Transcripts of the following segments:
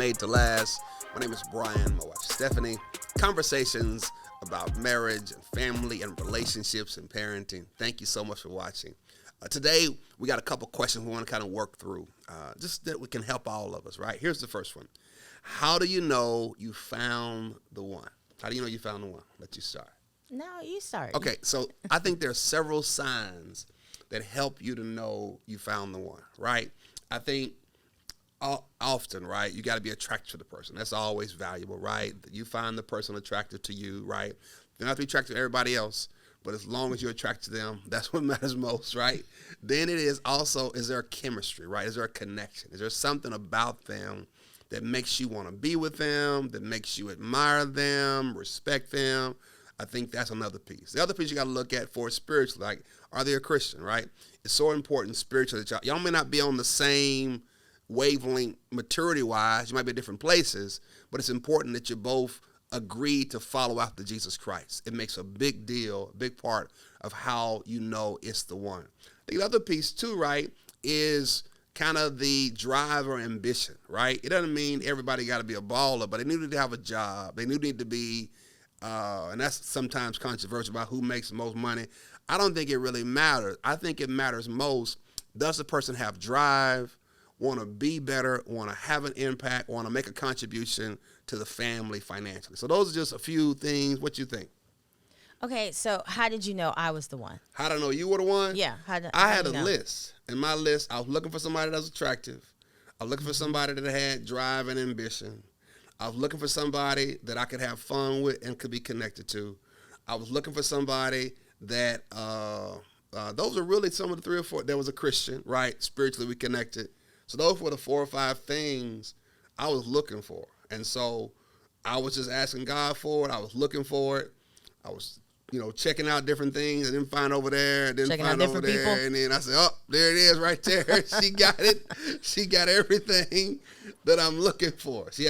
Made to Last. My name is Brian, my wife Stephanie. Conversations about marriage and family and relationships and parenting. Thank you so much for watching. Today, we got a couple questions we want to kind of work through, just that we can help all of us, right? Here's the first one. How do you know you found the one? How do you know you found the one? Let you start. No, you start. Okay, so I think there are several signs that help you to know you found the one, right? I think often, right, you got to be attracted to the person. That's always valuable, right? You find the person attractive to you, right? You don't have to be attracted to everybody else, but as long as you're attracted to them, that's what matters most, right? Then it is also, is there a chemistry, right? Is there a connection? Is there something about them that makes you want to be with them, that makes you admire them, respect them? I think that's another piece. The other piece you got to look at for spiritually, like, are they a Christian, right? It's so important spiritually that y'all may not be on the same wavelength maturity-wise. You might be at different places, but it's important that you both agree to follow after Jesus Christ. It makes a big deal, a big part of how you know it's the one. I think the other piece, too, right, is kind of the drive or ambition, right? It doesn't mean everybody got to be a baller, but they need to have a job. They need to be, and that's sometimes controversial about who makes the most money. I don't think it really matters. I think it matters most, does the person have drive, want to be better, want to have an impact, want to make a contribution to the family financially? So those are just a few things. What you think? Okay, so how did you know I was the one? How did I know you were the one? Yeah. I had a list. In my list, I was looking for somebody that was attractive. I was looking for somebody that had drive and ambition. I was looking for somebody that I could have fun with and could be connected to. I was looking for somebody that, those are really some of the 3 or 4. There was a Christian, right? Spiritually, we connected. So those were the 4 or 5 things I was looking for. And so I was just asking God for it. I was looking for it. I was, checking out different things. I didn't find over there. Didn't checking find out over different there. people. And then I said, oh, there it is right there. She got it. She got everything that I'm looking for. She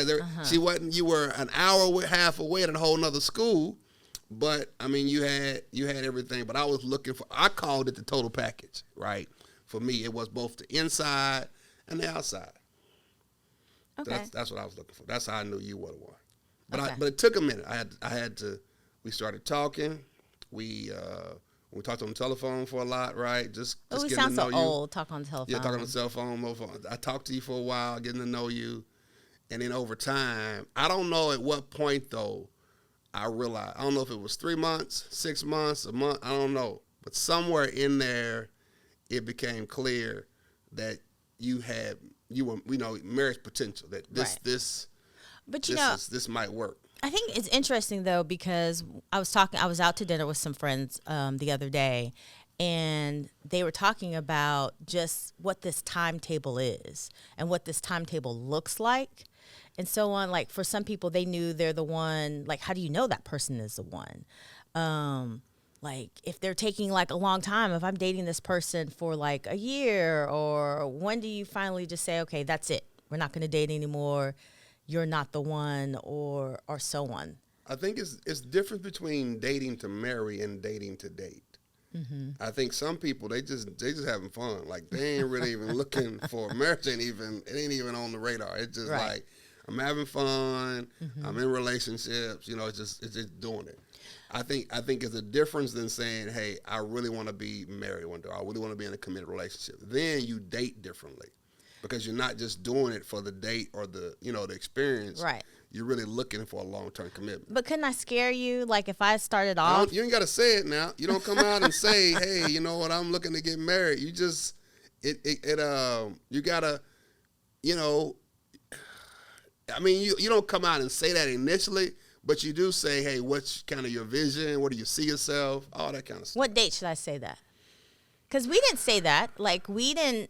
wasn't, you were an hour half away at a whole nother school. But, I mean, you had everything. But I was looking for, I called it the total package, right? For me, it was both the inside and the outside. Okay. So that's what I was looking for. That's how I knew you were the one. But Okay. but it took a minute. I had to. We started talking. We talked on the telephone for a lot, right? Just we getting sound to know so you. old. Talk on the telephone. Yeah, talking on the cell phone. Mobile phone. I talked to you for a while, getting to know you, and then over time, I don't know at what point though. I realized, I don't know if it was 3 months, 6 months, a month. I don't know, but somewhere in there, it became clear that you were marriage potential, that this might work. I think it's interesting though, because I was out to dinner with some friends the other day, and they were talking about just what this timetable is and what this timetable looks like and so on. Like, for some people, they knew they're the one. Like, how do you know that person is the one? Like, if they're taking like a long time, if I'm dating this person for like a year, or when do you finally just say, okay, that's it, we're not going to date anymore, you're not the one, or so on? I think it's different between dating to marry and dating to date. Mm-hmm. I think some people, they just having fun. Like, they ain't really even looking for marriage. It ain't even on the radar. It's just like, I'm having fun. Mm-hmm. I'm in relationships. It's just doing it. I think it's a difference than saying, hey, I really want to be married one day. I really want to be in a committed relationship. Then you date differently, because you're not just doing it for the date or the experience. Right. You're really looking for a long-term commitment. But couldn't I scare you? Like, if I started off... You ain't got to say it now. You don't come out and say, hey, you know what, I'm looking to get married. You just, you got to, I mean, you don't come out and say that initially, but you do say, hey, what's kind of your vision? What do you see yourself? All that kind of stuff. What date should I say that? Because we didn't say that. Like, we didn't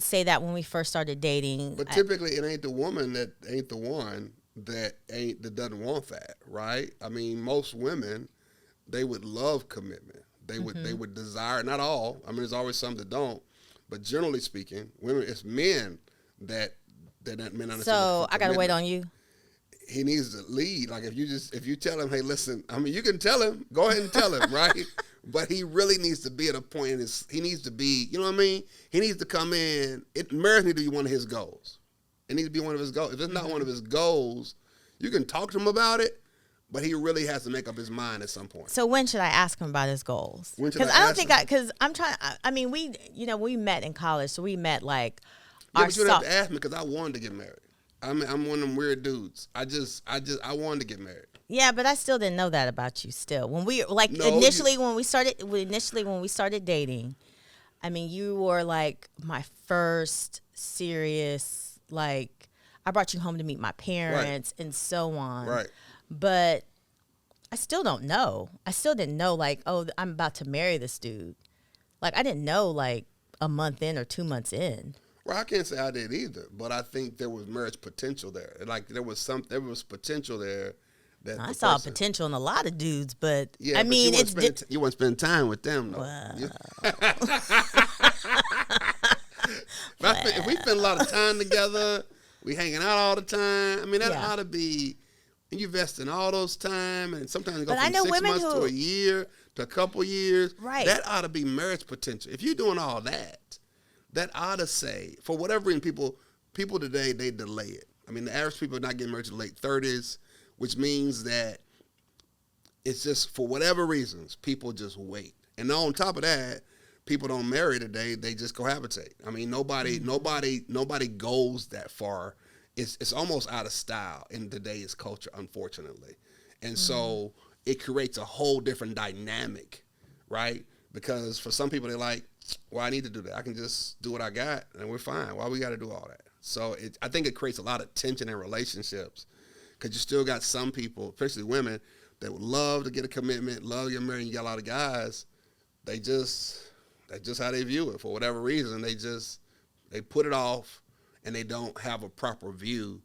say that when we first started dating. But typically, it ain't the woman that ain't the one that doesn't want that, right? I mean, most women, they would love commitment. They would desire, not all. I mean, there's always some that don't. But generally speaking, women, it's men that men understand. So I gotta wait on you. He needs to lead. Like, if you tell him, hey, listen, I mean, you can tell him, go ahead and tell him, right? But he really needs to be at a point he needs to be, you know what I mean? He needs to come in. Marriage needs to be one of his goals. It needs to be one of his goals. If it's not one of his goals, you can talk to him about it, but he really has to make up his mind at some point. So when should I ask him about his goals? Because I'm trying. I mean, we met in college, so we met like. Yeah, but you don't have to ask me because I wanted to get married. I'm one of them weird dudes. I wanted to get married. Yeah, but I still didn't know that about you. Still, when we initially when we started dating, I mean, you were like my first serious, like, I brought you home to meet my parents and so on. Right. But I still don't know. I still didn't know, like, oh, I'm about to marry this dude. Like, I didn't know, like, a month in or 2 months in. Well, I can't say I did either, but I think there was marriage potential there. Like, there was potential there. I saw potential in a lot of dudes, but yeah, I mean, you wouldn't spend time with them, though. Wow. If we spend a lot of time together, we hanging out all the time. I mean, that ought to be, and you invest in all those time, and sometimes it goes from 6 months to a year to a couple years. Right. That ought to be marriage potential. If you're doing all that, that ought to say, for whatever reason, people today, they delay it. I mean, the average people are not getting married to the late 30s, which means that it's just, for whatever reasons, people just wait. And on top of that, people don't marry today, they just cohabitate. I mean, nobody goes that far. It's almost out of style in today's culture, unfortunately. And so it creates a whole different dynamic, right? Because for some people, they're like, well, I need to do that. I can just do what I got, and we're fine. Why we got to do all that? So I think it creates a lot of tension in relationships, because you still got some people, especially women, that would love to get a commitment, love to get married. You got a lot of guys, that's just how they view it. For whatever reason, they put it off, and they don't have a proper view,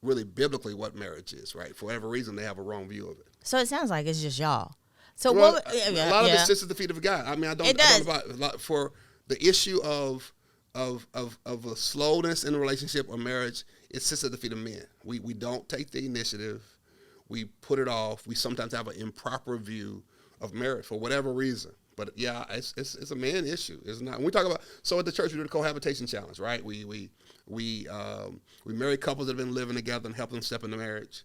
really biblically, what marriage is, right? For whatever reason, they have a wrong view of it. So it sounds like it's just y'all. So a lot of it sits at the feet of God. I mean, I don't about for the issue of a slowness in a relationship or marriage. It sits at the feet of men. We don't take the initiative. We put it off. We sometimes have an improper view of marriage for whatever reason. But yeah, it's a man issue. It's not. When we talk about, so at the church we do the cohabitation challenge, right? We marry couples that have been living together and help them step into marriage.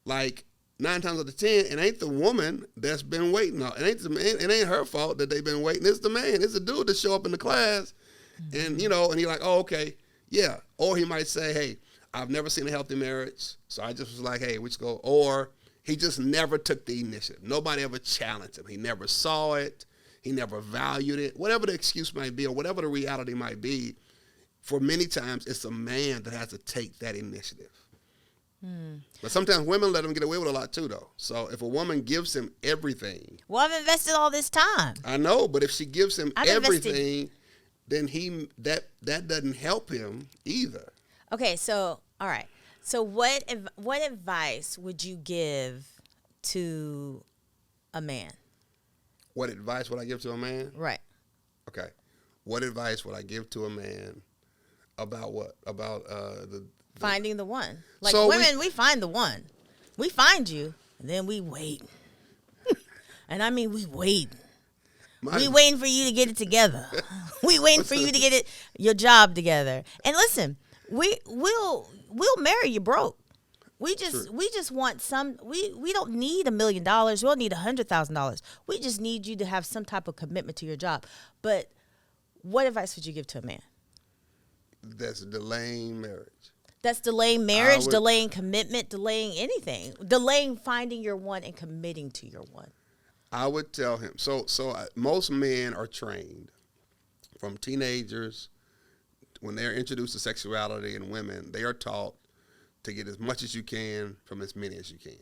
Like 9 times out of 10, it ain't the woman that's been waiting. It ain't her fault that they've been waiting. It's the man. It's the dude that show up in the class, and and he's like, oh, okay, yeah. Or he might say, hey, I've never seen a healthy marriage, so I just was like, hey, we just go. Or he just never took the initiative. Nobody ever challenged him. He never saw it. He never valued it. Whatever the excuse might be, or whatever the reality might be, for many times it's a man that has to take that initiative. But sometimes women let him get away with a lot too, though. So if a woman gives him everything, well, I've invested all this time. I know, but if she gives him everything, then that doesn't help him either. Okay, so all right. So what advice would you give to a man? What advice would I give to a man? Right. Okay. What advice would I give to a man about what? About finding the one. Like, so women, we find the one. We find you, and then we wait. And I mean, we wait. We waiting for you to get it together. We waiting for you to get your job together. And listen, we'll marry you broke. We just want some. We don't need $1 million. We don't need $100,000. We just need you to have some type of commitment to your job. But what advice would you give to a man? That's delaying marriage. That's delaying marriage, delaying commitment, delaying anything, delaying finding your one and committing to your one. I would tell him. So most men are trained from teenagers when they're introduced to sexuality and women. They are taught to get as much as you can from as many as you can.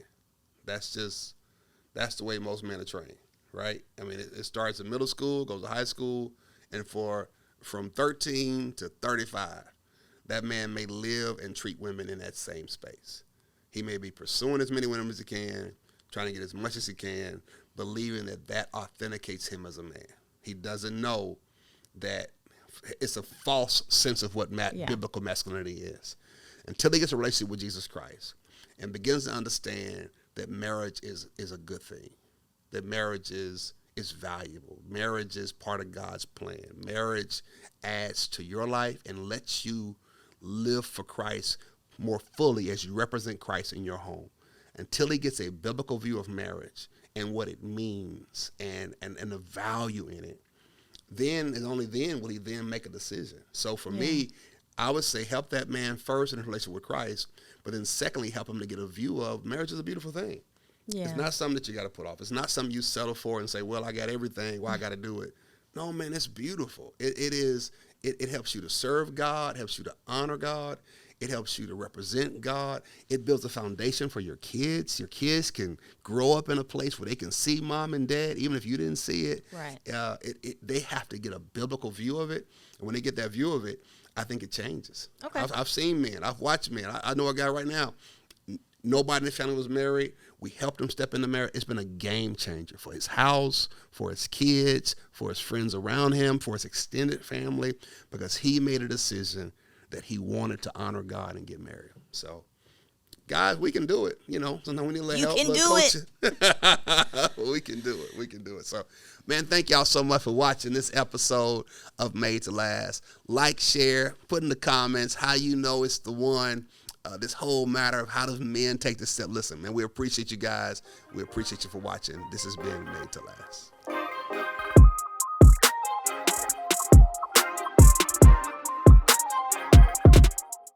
That's the way most men are trained, right? I mean, it starts in middle school, goes to high school, and from 13 to 35, that man may live and treat women in that same space. He may be pursuing as many women as he can, trying to get as much as he can, believing that authenticates him as a man. He doesn't know that it's a false sense of what biblical masculinity is. Until he gets a relationship with Jesus Christ and begins to understand that marriage is a good thing, that marriage is valuable. Marriage is part of God's plan. Marriage adds to your life and lets you live for Christ more fully as you represent Christ in your home, until he gets a biblical view of marriage and what it means and the value in it, then and only then will he then make a decision. So for me, I would say help that man first in his relationship with Christ, but then secondly, help him to get a view of marriage is a beautiful thing. Yeah. It's not something that you got to put off. It's not something you settle for and say, well, I got everything, why I got to do it. No, man, it's beautiful. It helps you to serve God, helps you to honor God. It helps you to represent God. It builds a foundation for your kids. Your kids can grow up in a place where they can see mom and dad, even if you didn't see it. Right. They have to get a biblical view of it. And when they get that view of it, I think it changes. Okay. I've seen men. I've watched men. I know a guy right now. Nobody in his family was married. We helped him step into marriage. It's been a game changer for his house, for his kids, for his friends around him, for his extended family, because he made a decision that he wanted to honor God and get married. So, guys, we can do it. You know, sometimes we need a little help. You can do it. We can do it. We can do it. So, man, thank y'all so much for watching this episode of Made to Last. Like, share, put in the comments how you know it's the one. This whole matter of how does men take the step. Listen, man, we appreciate you guys. We appreciate you for watching. This has been Made to Last.